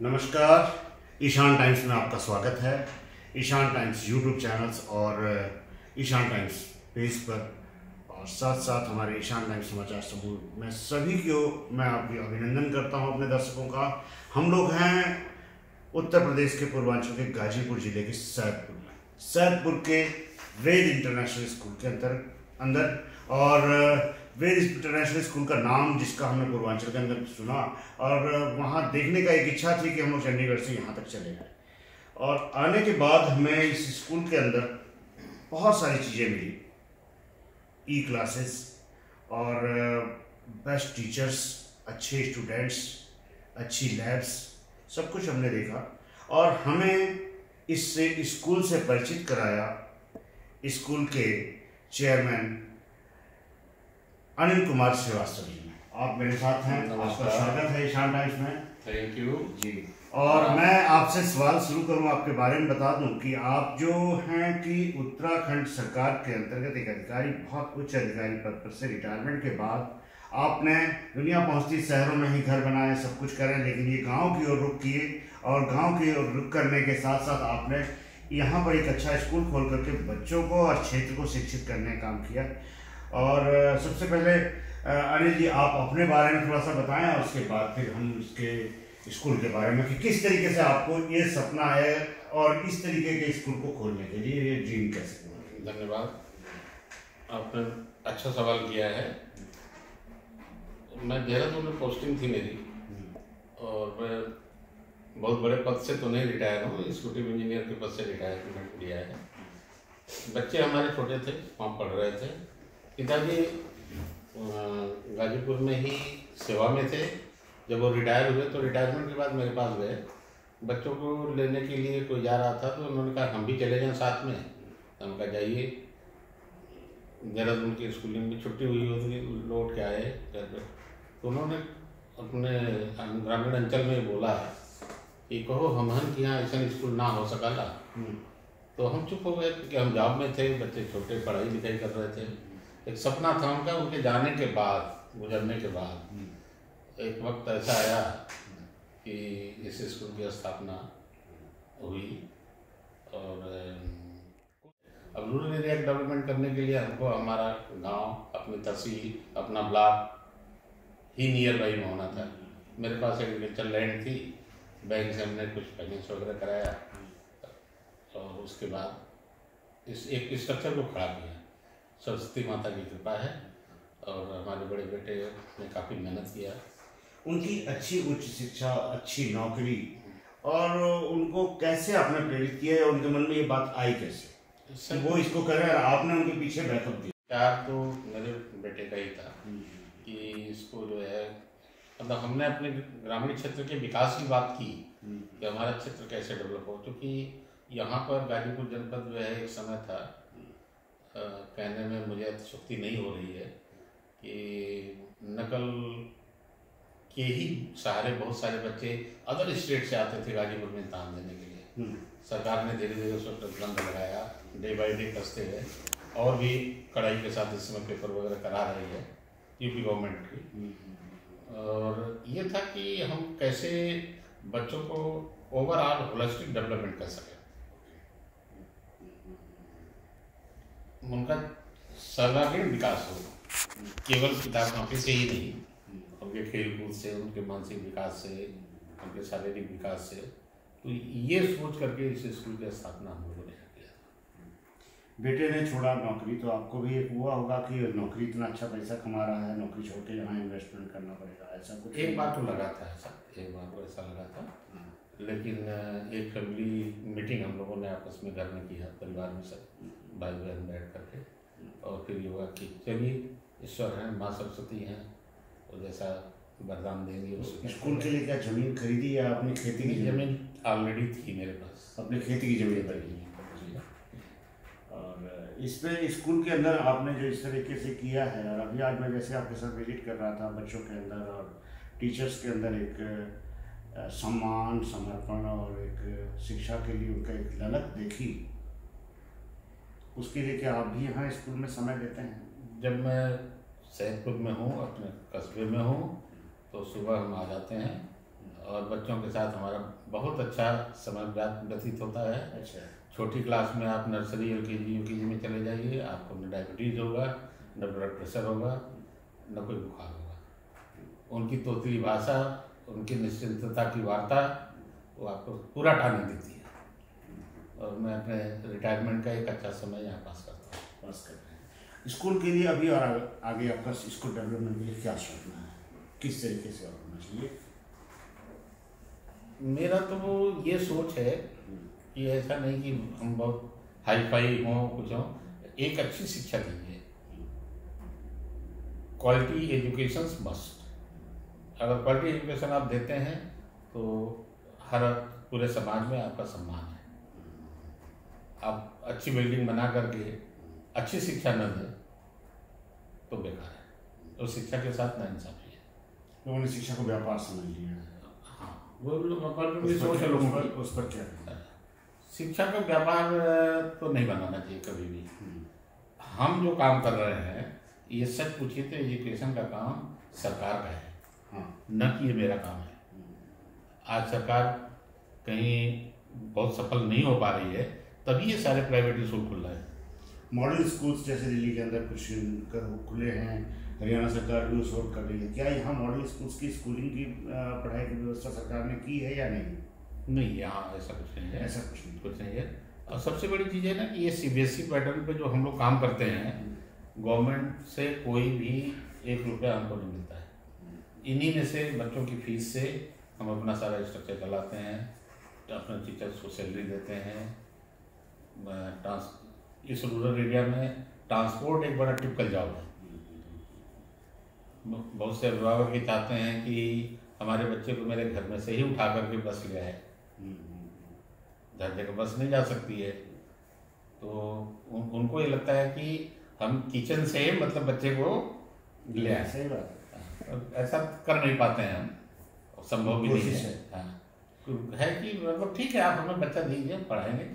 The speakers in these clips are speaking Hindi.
नमस्कार। ईशान टाइम्स में आपका स्वागत है। ईशान टाइम्स यूट्यूब चैनल्स और ईशान टाइम्स पेज पर और साथ साथ हमारे ईशान टाइम्स समाचार समूह में सभी को मैं आपकी अभिनंदन करता हूं, अपने दर्शकों का। हम लोग हैं उत्तर प्रदेश के पूर्वांचल के गाजीपुर जिले के सैदपुर के वेद इंटरनेशनल स्कूल के अंदर और वेद इंटरनेशनल स्कूल का नाम जिसका हमने पूर्वांचल के अंदर सुना और वहाँ देखने का एक इच्छा थी कि हम लोग चंडीगढ़ से यहाँ तक चले गए और आने के बाद हमें इस स्कूल के अंदर बहुत सारी चीज़ें मिली। ई क्लासेस और बेस्ट टीचर्स, अच्छे स्टूडेंट्स, अच्छी लैब्स, सब कुछ हमने देखा और हमें इससे स्कूल से परिचित कराया स्कूल के चेयरमैन अनिल कुमार श्रीवास्तव जी ने। आप मेरे साथ हैं, आपका स्वागत है ईशान टाइम्स में। थैंक यू जी। और मैं आपसे सवाल शुरू करूं, आपके बारे में बता दूं कि आप जो हैं कि उत्तराखंड सरकार के अंतर्गत एक अधिकारी, बहुत उच्च अधिकारी पद पर से रिटायरमेंट के बाद आपने दुनिया पहुंचती शहरों में ही घर बनाए, सब कुछ करें, लेकिन ये गांव की ओर रुख किए और गांव की ओर रुख करने के साथ साथ आपने यहाँ पर एक अच्छा स्कूल खोल करके बच्चों को और क्षेत्र को शिक्षित करने का काम किया। और सबसे पहले अनिल जी, आप अपने बारे में थोड़ा सा बताएं और उसके बाद फिर हम इसके स्कूल के बारे में कि किस तरीके से आपको ये सपना है और इस तरीके के स्कूल को खोलने के लिए ये ड्रीम कैसे हुआ। धन्यवाद, आपने अच्छा सवाल किया है। मैं देहरादून में पोस्टिंग थी मेरी और मैं बहुत बड़े पद से तो नहीं रिटायर हूँ, एग्जीक्यूटिव इंजीनियर के पद से रिटायरमेंट लिया है। बच्चे हमारे छोटे थे, वहाँ पढ़ रहे थे। पिताजी गाजीपुर में ही सेवा में थे। जब वो रिटायर हुए तो रिटायरमेंट के बाद मेरे पास गए, बच्चों को लेने के लिए कोई जा रहा था तो उन्होंने कहा हम भी चले जाएं साथ में। तो हम कहा जाइए। देहरादून की स्कूलिंग में छुट्टी हुई होती, लौट के आए घर पर। तो उन्होंने अपने ग्रामीण अंचल में बोला कि कहो हमहन कि यहाँ ऐसा स्कूल ना हो सकला। तो हम चुप हो गए क्योंकि हम जॉब में थे, बच्चे छोटे पढ़ाई लिखाई कर रहे थे। एक सपना था उनका, उनके जाने के बाद, गुजरने के बाद एक वक्त ऐसा आया कि इस स्कूल की स्थापना हुई। और अब रूरल एरिया डेवलपमेंट करने के लिए हमको हमारा गांव, अपनी तहसील, अपना ब्लॉक ही नियर बाई में होना था। मेरे पास एग्रीकल्चर लैंड थी, बैंक से हमने कुछ फाइनेंस वगैरह कराया और उसके बाद इस एक स्ट्रक्चर को खड़ा किया। सरस्वती माता की कृपा है और हमारे बड़े बेटे ने काफ़ी मेहनत किया। उनकी अच्छी उच्च शिक्षा, अच्छी नौकरी, और उनको कैसे आपने प्रेरित किया है? उनके मन में ये बात आई कैसे वो इसको करें और आपने उनके पीछे बैकअप दिया? प्यार तो मेरे बेटे का ही था कि इसको जो है, मतलब हमने अपने ग्रामीण क्षेत्र के विकास की बात की कि हमारा क्षेत्र कैसे डेवलप हो। क्योंकि यहाँ पर गाजीपुर जनपद जो है, एक समय था, कहने में मुझे अतिशयोक्ति नहीं हो रही है कि नकल के ही सहारे बहुत सारे बच्चे अदर स्टेट से आते थे गाजीपुर में इम्तहान देने के लिए। सरकार ने धीरे धीरे उस पर प्रतिबंध लगाया, डे बाई डे कसते गए और भी कड़ाई के साथ इस समय पेपर वगैरह करा रही है यूपी गवर्नमेंट की। और ये था कि हम कैसे बच्चों को ओवरऑल होलिस्टिक डेवलपमेंट कर सकें, उनका सर्वांगीण विकास हो, केवल किताब कॉपी से ही नहीं, उनके खेल कूद से, उनके मानसिक विकास से, उनके शारीरिक विकास से। तो ये सोच करके इस स्कूल की स्थापना हम लोगों ने किया। बेटे ने छोड़ा नौकरी तो आपको भी एक हुआ होगा कि नौकरी इतना अच्छा पैसा कमा रहा है, नौकरी छोड़ के यहाँ इन्वेस्टमेंट करना पड़ेगा, ऐसा कुछ? एक बार तो लगा था ऐसा, एक बार को ऐसा लगा था, लेकिन एक फैमिली मीटिंग हम लोगों ने आपस में घर में किया, परिवार में सब भाई बहन बैठ करके, और फिर ये हुआ कि चलिए ईश्वर हैं, माँ सरस्वती हैं, तो जैसा वरदान देंगे। उस स्कूल के लिए क्या ज़मीन खरीदी या अपनी खेती की ज़मीन ऑलरेडी थी मेरे पास, अपनी खेती की ज़मीन पर ही? और इसमें स्कूल के अंदर आपने जो इस तरीके से किया है, और अभी आज मैं जैसे आपके साथ विजिट कर रहा था, बच्चों के अंदर और टीचर्स के अंदर एक सम्मान, समर्पण और एक शिक्षा के लिए उनका एक ललक देखी, उसके लिए क्या आप भी यहाँ स्कूल में समय देते हैं? जब मैं सैदपुर में हूँ, अपने कस्बे में हूँ, तो सुबह हम आ जाते हैं और बच्चों के साथ हमारा बहुत अच्छा समय व्यतीत होता है। अच्छा। छोटी क्लास में आप नर्सरी LKG UKG में चले जाइए, आपको न डायबिटीज़ होगा, न ब्लड प्रेशर होगा, न कोई बुखार होगा। उनकी तोतली भाषा, उनकी निश्चिंतता की वार्ता वो आपको पूरा टाइम देती है। और मैं अपने रिटायरमेंट का एक अच्छा समय यहाँ पास करता हूँ। पास कर रहे हैं स्कूल के लिए अभी, और आगे आपका स्कूल डेवलपमेंट के लिए क्या सोचना है, किस तरीके से और होना चाहिए? मेरा तो वो ये सोच है कि ऐसा नहीं कि हम बहुत हाई फाई हों, कुछ हों, एक अच्छी शिक्षा दीजिए। Quality education must. अगर क्वालिटी एजुकेशन आप देते हैं तो हर पूरे समाज में आपका सम्मान है। आप अच्छी बिल्डिंग बना करके अच्छी शिक्षा न दें तो बेकार है। तो शिक्षा के साथ नाइंसाफी है। लोगों ने शिक्षा को व्यापार समझ लिया है। हाँ, वो सोच है लोगों की। उस पर क्या? शिक्षा का व्यापार तो नहीं बनाना चाहिए कभी भी। हम जो काम कर रहे हैं, ये सच पूछिए तो एजुकेशन का काम सरकार का है। हाँ। न कि ये मेरा काम है। आज सरकार कहीं बहुत सफल नहीं हो पा रही है, तभी ये सारे प्राइवेट स्कूल खुल रहे हैं। मॉडल स्कूल्स जैसे दिल्ली के अंदर कुछ खुले हैं, हरियाणा सरकार भी उस वक्त कर रही है। क्या यहाँ मॉडल स्कूल्स की स्कूलिंग की पढ़ाई की व्यवस्था सरकार ने की है या नहीं? नहीं, यहाँ ऐसा कुछ नहीं है। ऐसा कुछ नहीं है। और सबसे बड़ी चीज़ है ना कि ये CBSE पैटर्न पे जो हम लोग काम करते हैं, गवर्नमेंट से कोई भी 1 रुपया हमको नहीं मिलता है। इन्हीं में से बच्चों की फीस से हम अपना सारा स्ट्रक्चर चलाते हैं, अपने टीचर्स को सैलरी देते हैं। इस रूरल एरिया में ट्रांसपोर्ट एक बड़ा टिपिकल जॉब है। बहुत से अभिभावक ये चाहते हैं कि हमारे बच्चे को मेरे घर में से ही उठा करके बस ले आए। हर जगह बस नहीं जा सकती है, तो उनको ये लगता है कि हम किचन से मतलब बच्चे को ले आए। सही बात है। ऐसा कर नहीं पाते हैं हम, संभव भी नहीं है। हाँ, है कि मतलब ठीक है, आप हमें बच्चा दीजिए, पढ़ाएंगे।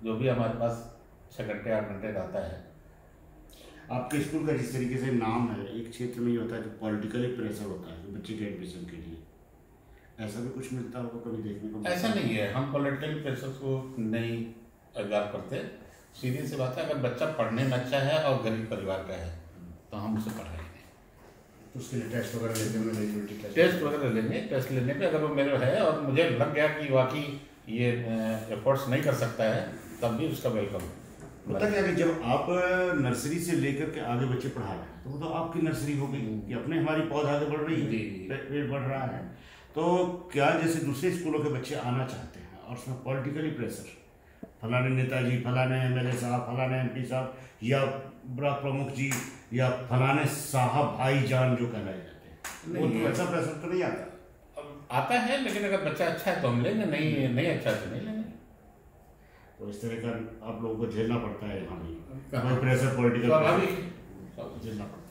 जो भी हमारे पास 6 घंटे 8 घंटे रहता है। आपके स्कूल का जिस तरीके से नाम है, एक क्षेत्र में ये होता है जो पॉलिटिकली प्रेशर होता है बच्चे के एडमिशन के लिए, ऐसा भी कुछ मिलता होगा कभी देखने को? ऐसा नहीं है, हम पॉलिटिकल प्रेशर को नहीं अवॉइड करते। सीधी सी बात है, अगर बच्चा पढ़ने में अच्छा है और गरीब परिवार का है तो हम उसे पढ़ाएंगे। तो उसके लिए टेस्ट वगैरह लेते हैं? टेस्ट वगैरह लेंगे। टेस्ट लेने पे अगर वो मेरे है और मुझे लग गया कि वाकई ये एफर्ट्स नहीं कर सकता है, तब भी उसका वेलकम। पता क्या कि जब आप नर्सरी से लेकर के आगे बच्चे पढ़ा रहे हैं तो वो तो आपकी नर्सरी हो गई कि अपने हमारी पौधा आगे बढ़ रही है, पेड़ बढ़ रहा है। तो क्या जैसे दूसरे स्कूलों के बच्चे आना चाहते हैं और उसमें पॉलिटिकली प्रेशर, फलाने नेताजी, फलाने MLA साहब, फलाने MP साहब, या ब्लॉक प्रमुख जी, या फलाने साहब भाईजान जो कहलाए जाते हैं, वो तो ऐसा प्रेशर तो नहीं आता? आता है, लेकिन अगर बच्चा अच्छा है तो हम लेंगे, नहीं अच्छा तो नहीं लेंगे। तो इस तरह का आप लोगों को झेलना पड़ता है यहाँ भी प्रेशर, पॉलिटिकल झेलना पड़ता है।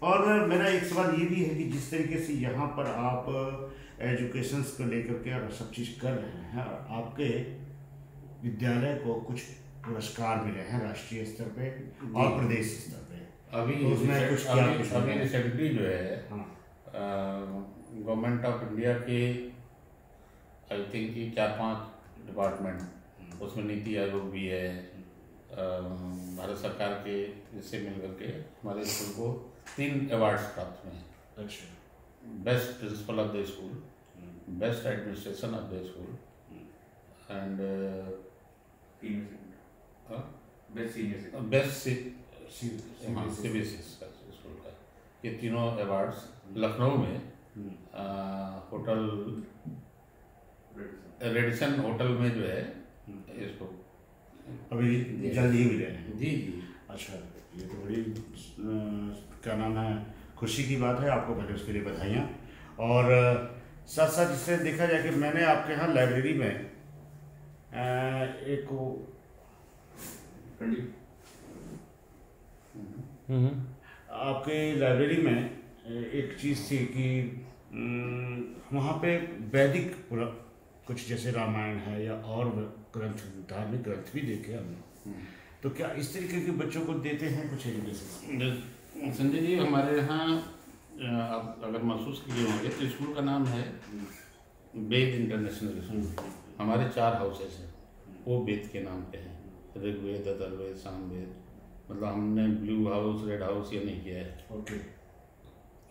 और मेरा एक सवाल ये भी है कि जिस तरीके से यहाँ पर आप एजुकेशन को लेकर के और सब चीज़ कर रहे हैं, आपके विद्यालय को कुछ पुरस्कार मिले हैं राष्ट्रीय स्तर पे और प्रदेश स्तर पे। अभी तो उसमें कुछ क्या अभी रिसेंटली जो है गवर्नमेंट ऑफ इंडिया के आई थिंक कि 4-5 डिपार्टमेंट, उसमें नीति आयोग भी है, भारत सरकार के इससे मिल करके हमारे स्कूल को 3 अवार्ड्स प्राप्त हुए हैं। अच्छा। Best principle of the school, best administration of the school and best CBSE school का। ये तीनों अवार्ड्स लखनऊ में होटल रेडिसन होटल में जो है इसको अभी जल्द ही मिले हैं। जी। अच्छा, ये तो बड़ी क्या नाम है, खुशी की बात है। आपको पहले उसके लिए बधाइयाँ। और साथ साथ इससे देखा जाए कि मैंने आपके यहाँ लाइब्रेरी में एक आपके लाइब्रेरी में एक चीज़ थी कि वहाँ पे वैदिक कुछ जैसे रामायण है या और ग्रंथ, धार्मिक ग्रंथ भी देखे हमने। तो क्या इस तरीके के बच्चों को देते हैं कुछ एजुकेशन? संजय जी, हमारे यहाँ आप अगर महसूस किए होंगे तो स्कूल का नाम है वेद इंटरनेशनल स्कूल, हमारे 4 हाउसेस हैं, वो वेद के नाम पे हैं, ऋग्वेद, अथर्ववेद, सामवेद। मतलब हमने ब्लू हाउस, रेड हाउस ये नहीं किया है। ओके।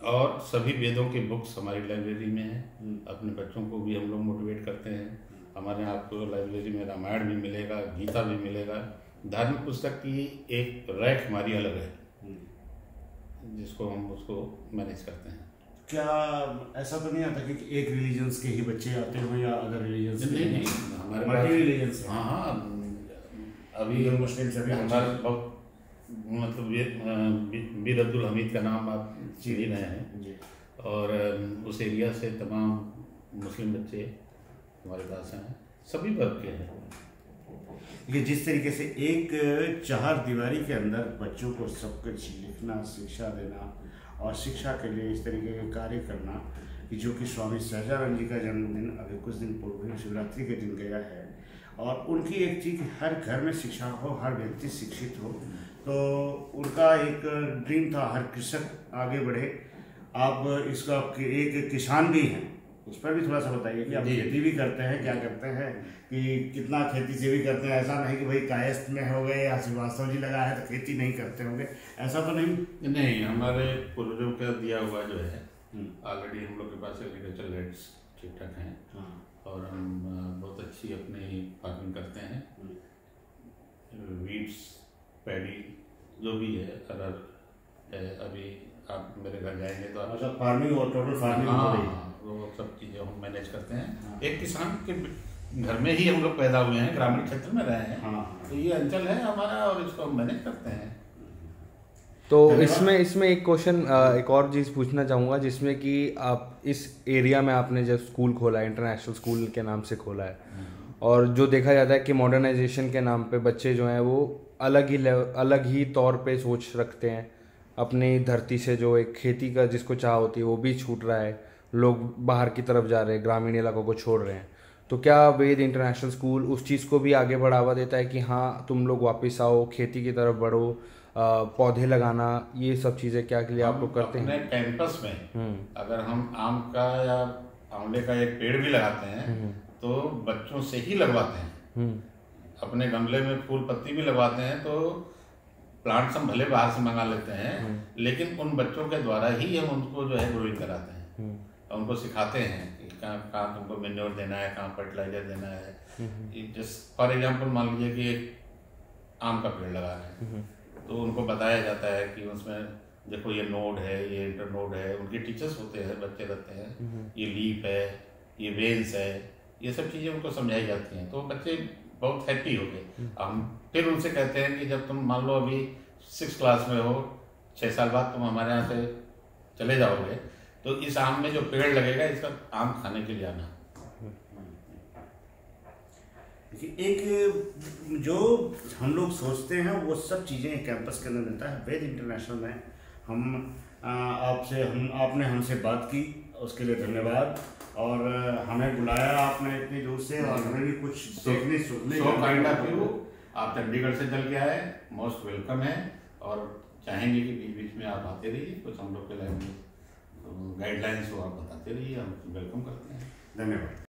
और सभी वेदों के बुक्स हमारी लाइब्रेरी में हैं। अपने बच्चों को भी हम लोग मोटिवेट करते हैं। हमारे यहाँ आपको लाइब्रेरी में रामायण भी मिलेगा, गीता भी मिलेगा। धार्मिक पुस्तक की एक रैक हमारी अलग है, जिसको हम उसको मैनेज करते हैं। क्या ऐसा तो नहीं आता कि एक रिलीजन्स के ही बच्चे आते हो या अदर रिलीजन्स? नहीं, हमारे मल्टी रिलीजन्स। हाँ, अभी मुस्लिम सभी हमारे बहुत मतलब बीर अब्दुल हमीद का नाम आप सुन ही रहे हैं, और उस एरिया से तमाम मुस्लिम बच्चे हमारे पास हैं, सभी वर्ग के हैं। ये जिस तरीके से एक 4 दीवारी के अंदर बच्चों को सब कुछ लिखना, शिक्षा देना और शिक्षा के लिए इस तरीके के कार्य करना, कि जो कि स्वामी सहजानंद जी का जन्मदिन अभी कुछ दिन पूर्व शिवरात्रि के दिन गया है, और उनकी एक थी कि हर घर में शिक्षा हो, हर व्यक्ति शिक्षित हो। तो उनका एक ड्रीम था हर कृषक आगे बढ़े। आप इसका एक किसान भी हैं, उस पर भी थोड़ा सा बताइए कि आप खेती भी करते हैं, क्या करते हैं, कि कितना खेती से भी करते हैं? ऐसा नहीं कि भाई कायस्थ में हो गए या श्रीवास्तव जी लगा है तो खेती नहीं करते होंगे, ऐसा तो नहीं? हमारे पूर्वजों का दिया हुआ जो है, ऑलरेडी हम लोग के पास एग्रीकल्चर लैंड्स ठीक ठाक हैं। और हम बहुत अच्छी अपनी फार्मिंग करते हैं। वीट्स, पैडी जो भी है, अरहर है। अभी आप मेरे घर जाएंगे तो आप फार्मिंग और टोटल फार्मिंग हो रही है, वो सब चीज़ें हम मैनेज करते हैं। एक किसान के घर में ही हम लोग पैदा हुए हैं, ग्रामीण क्षेत्र में रहे हैं। तो ये अंचल है हमारा और इसको हम मैनेज करते हैं। तो इसमें एक क्वेश्चन, एक और चीज़ पूछना चाहूँगा, जिसमें कि आप इस एरिया में आपने जब स्कूल खोला है, इंटरनेशनल स्कूल के नाम से खोला है, और जो देखा जाता है कि मॉडर्नाइजेशन के नाम पे बच्चे जो हैं वो अलग ही तौर पे सोच रखते हैं। अपनी धरती से जो एक खेती का जिसको चाह होती है वो भी छूट रहा है, लोग बाहर की तरफ जा रहे हैं, ग्रामीण इलाकों को छोड़ रहे हैं। तो क्या वेद इंटरनेशनल स्कूल उस चीज़ को भी आगे बढ़ावा देता है कि हाँ तुम लोग वापस आओ, खेती की तरफ बढ़ो, पौधे लगाना, ये सब चीज़ें क्या के लिए आप लोग करते हैं? अपने कैंपस में अगर हम आम का या आंवले का एक पेड़ भी लगाते हैं तो बच्चों से ही लगवाते हैं। अपने गमले में फूल पत्ती भी लगवाते हैं, तो प्लांट्स हम भले बाहर से मंगा लेते हैं, लेकिन उन बच्चों के द्वारा ही हम उनको जो है ग्रोइंग कराते हैं। उनको सिखाते हैं कि कहाँ तुमको मेन्योर देना है, कहाँ फर्टिलाइजर देना है। जस्ट फॉर एग्जाम्पल मान लीजिए कि एक आम का पेड़ लगा रहे हैं, तो उनको बताया जाता है कि उसमें देखो ये नोड है, ये इंटर नोड है। उनके टीचर्स होते हैं, बच्चे रहते हैं, ये लीफ है, ये वेन्स है, ये सब चीज़ें उनको समझाई जाती हैं। तो बच्चे बहुत हैप्पी हो गए। हम फिर उनसे कहते हैं कि जब तुम मान लो अभी 6th क्लास में हो, 6 साल बाद तुम हमारे यहाँ से चले जाओगे, तो इस आम में जो पेड़ लगेगा इसका आम खाने के लिए आना। एक जो हम लोग सोचते हैं वो सब चीज़ें कैंपस के अंदर मिलता है। वेद इंटरनेशनल में आपने हमसे बात की, उसके लिए धन्यवाद। और हमें बुलाया आपने इतनी दूर से, और हमें भी कुछ देखने सुनने आप चंडीगढ़ से चल के आए, मोस्ट वेलकम है। और चाहेंगे कि बीच बीच में आप आते रहिए, कुछ हम लोग के लाइन में गाइडलाइंस हो आप बताते रहिए, हम वेलकम करते हैं। धन्यवाद।